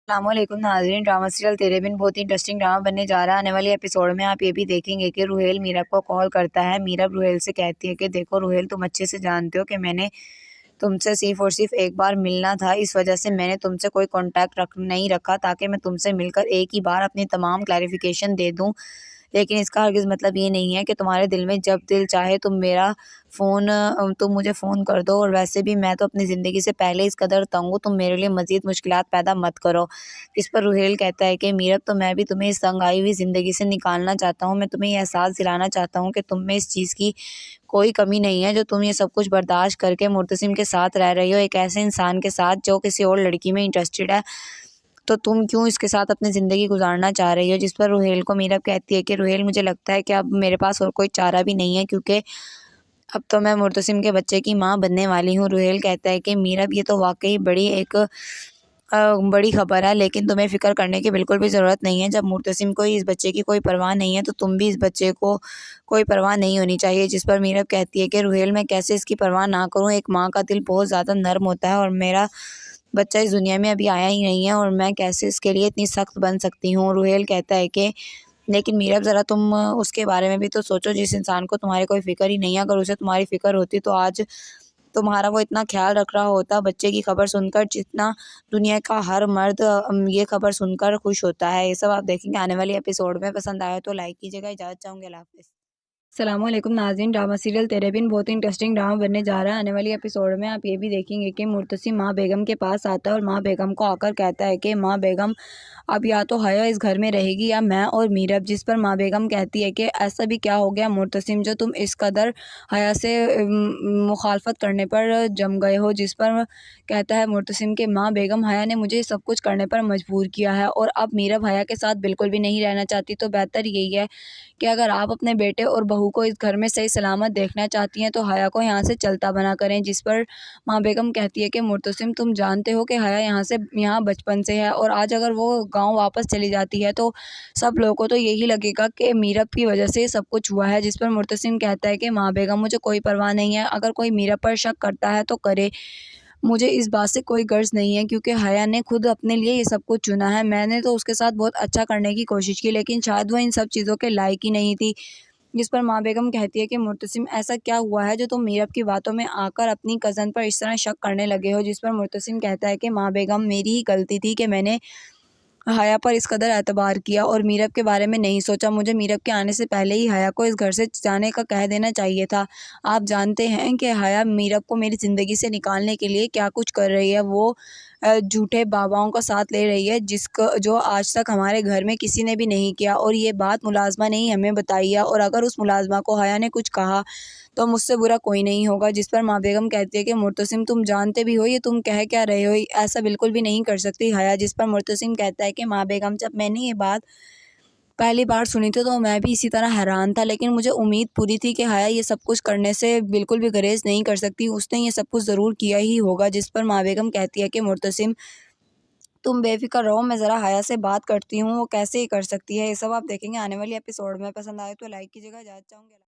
अस्सलामुअलैकुम नाज़रीन। Drama serial तेरे बिन बहुत ही इंटरेस्टिंग ड्रामा बनने जा रहा है। आने वाले एपिसोड में आप ये भी देखेंगे कि रुहेल मीरब को कॉल करता है। मीरब रुहेल से कहती है कि देखो रुहेल, तुम अच्छे से जानते हो कि मैंने तुमसे सिर्फ और सिर्फ एक बार मिलना था, इस वजह से मैंने तुमसे कोई कांटेक्ट नहीं रखा ताकि मैं तुमसे मिलकर एक ही बार अपनी तमाम क्लैरिफिकेशन दे दूं। लेकिन इसका हरगिज़ मतलब ये नहीं है कि तुम्हारे दिल में जब दिल चाहे तुम मुझे फ़ोन कर दो। और वैसे भी मैं तो अपनी ज़िंदगी से पहले इस कदर तंग हूँ, तुम मेरे लिए मज़ीद मुश्किलात पैदा मत करो। इस पर रुहेल कहता है कि मीरब, तो मैं भी तुम्हें इस तंग आई हुई ज़िंदगी से निकालना चाहता हूँ। मैं तुम्हें ये एहसास दिलाना चाहता हूँ कि तुम में इस चीज़ की कोई कमी नहीं है जो तुम ये सब कुछ बर्दाश्त करके मुर्तसिम के साथ रह रही हो, एक ऐसे इंसान के साथ जो किसी और लड़की में इंटरेस्टेड है। तो तुम क्यों इसके साथ अपनी ज़िंदगी गुजारना चाह रही हो। जिस पर रुहेल को मीरब कहती है कि रुहेल, मुझे लगता है कि अब मेरे पास और कोई चारा भी नहीं है, क्योंकि अब तो मैं मुर्तसिम के बच्चे की माँ बनने वाली हूँ। रुहेल कहता है कि मीरब, ये तो वाकई बड़ी खबर है, लेकिन तुम्हें फ़िक्र करने की बिल्कुल भी ज़रूरत नहीं है। जब मुर्तसिम को इस बच्चे की कोई परवाह नहीं है तो तुम भी इस बच्चे को कोई परवाह नहीं होनी चाहिए। जिस पर मीरब कहती है कि रुहेल, मैं कैसे इसकी परवाह ना करूँ। एक माँ का दिल बहुत ज़्यादा नर्म होता है और मेरा बच्चा इस दुनिया में अभी आया ही नहीं है, और मैं कैसे इसके लिए इतनी सख्त बन सकती हूँ। रुहेल कहता है कि लेकिन मीरब, ज़रा तुम उसके बारे में भी तो सोचो जिस इंसान को तुम्हारी कोई फ़िक्र ही नहीं है। अगर उसे तुम्हारी फ़िक्र होती तो आज तुम्हारा वो इतना ख्याल रख रहा होता बच्चे की खबर सुनकर, जितना दुनिया का हर मर्द ये खबर सुनकर खुश होता है। ये सब आप देखेंगे आने वाली एपिसोड में। पसंद आया तो लाइक कीजिएगा। इजाज़त चाहूँगी। अल्लाह हाफ़िज़। अस्सलामुअलैकुम नाज़रीन। ड्रामा सीरियल तेरे बिन बहुत ही इंटरेस्टिंग ड्रामा बनने जा रहा है। आने वाली एपिसोड में आप ये भी देखेंगे कि मुर्तसिम माँ बेगम के पास आता है और माँ बेगम को आकर कहता है कि माँ बेगम, अब या तो हया इस घर में रहेगी या मैं और मीरब। जिस पर माँ बेगम कहती है कि ऐसा भी क्या हो गया मुर्तसिम जो तुम इस कदर हया से मुखालफत करने पर जम गए हो। जिस पर कहता है मुर्तसिम के माँ बेगम, हया ने मुझे सब कुछ करने पर मजबूर किया है और अब मीरब हया के साथ बिल्कुल भी नहीं रहना चाहती। तो बेहतर यही है कि अगर आप अपने बेटे और बहू को इस घर में सही सलामत देखना चाहती हैं तो हया को यहाँ से चलता बना करें। जिस पर माँ बेगम कहती है कि मुर्तसिम, तुम जानते हो कि हया यहाँ बचपन से है, और आज अगर वो गांव वापस चली जाती है तो सब लोगों को तो यही लगेगा कि मीरब की वजह से सब कुछ हुआ है। जिस पर मुर्तसिम कहता है कि माँ बेगम, मुझे कोई परवाह नहीं है, अगर कोई मीरब पर शक करता है तो करे, मुझे इस बात से कोई गर्ज नहीं है, क्योंकि हया ने खुद अपने लिए ये सब कुछ चुना है। मैंने तो उसके साथ बहुत अच्छा करने की कोशिश की, लेकिन शायद वो इन सब चीज़ों के लायक ही नहीं थी। जिस पर माँ बेगम कहती है कि मुर्तसिम, ऐसा क्या हुआ है जो तुम मीरब की बातों में आकर अपनी कज़न पर इस तरह शक करने लगे हो। जिस पर मुर्तसिम कहता है कि माँ बेगम, मेरी ही गलती थी कि मैंने हया पर इस कदर एतबार किया और मीरब के बारे में नहीं सोचा। मुझे मीरब के आने से पहले ही हया को इस घर से जाने का कह देना चाहिए था। आप जानते हैं कि हया मीरब को मेरी ज़िंदगी से निकालने के लिए क्या कुछ कर रही है। वो झूठे बाबाओं का साथ ले रही है, जो आज तक हमारे घर में किसी ने भी नहीं किया, और ये बात मुलाजमा ने ही हमें बताई है, और अगर उस मुलाजमा को हया ने कुछ कहा तो मुझसे बुरा कोई नहीं होगा। जिस पर माँ बेगम कहती है कि मुर्तसिम, तुम जानते भी हो ये तुम कह क्या रहे हो, ऐसा बिल्कुल भी नहीं कर सकती हया। जिस पर मुर्तसिम कहता है कि माँ बेगम, जब मैंने ये बात पहली बार सुनी थी तो मैं भी इसी तरह हैरान था, लेकिन मुझे उम्मीद पूरी थी कि हया ये सब कुछ करने से बिल्कुल भी गुरेज नहीं कर सकती, उसने ये सब कुछ ज़रूर किया ही होगा। जिस पर माँ बेगम कहती है कि मुर्तसिम, तुम बेफिक्र रहो, मैं ज़रा हया से बात करती हूँ, वो कैसे ही कर सकती है। ये सब आप देखेंगे आने वाली एपिसोड में। पसंद आए तो लाइक कीजिएगा। इजाज़त चाहूँगी।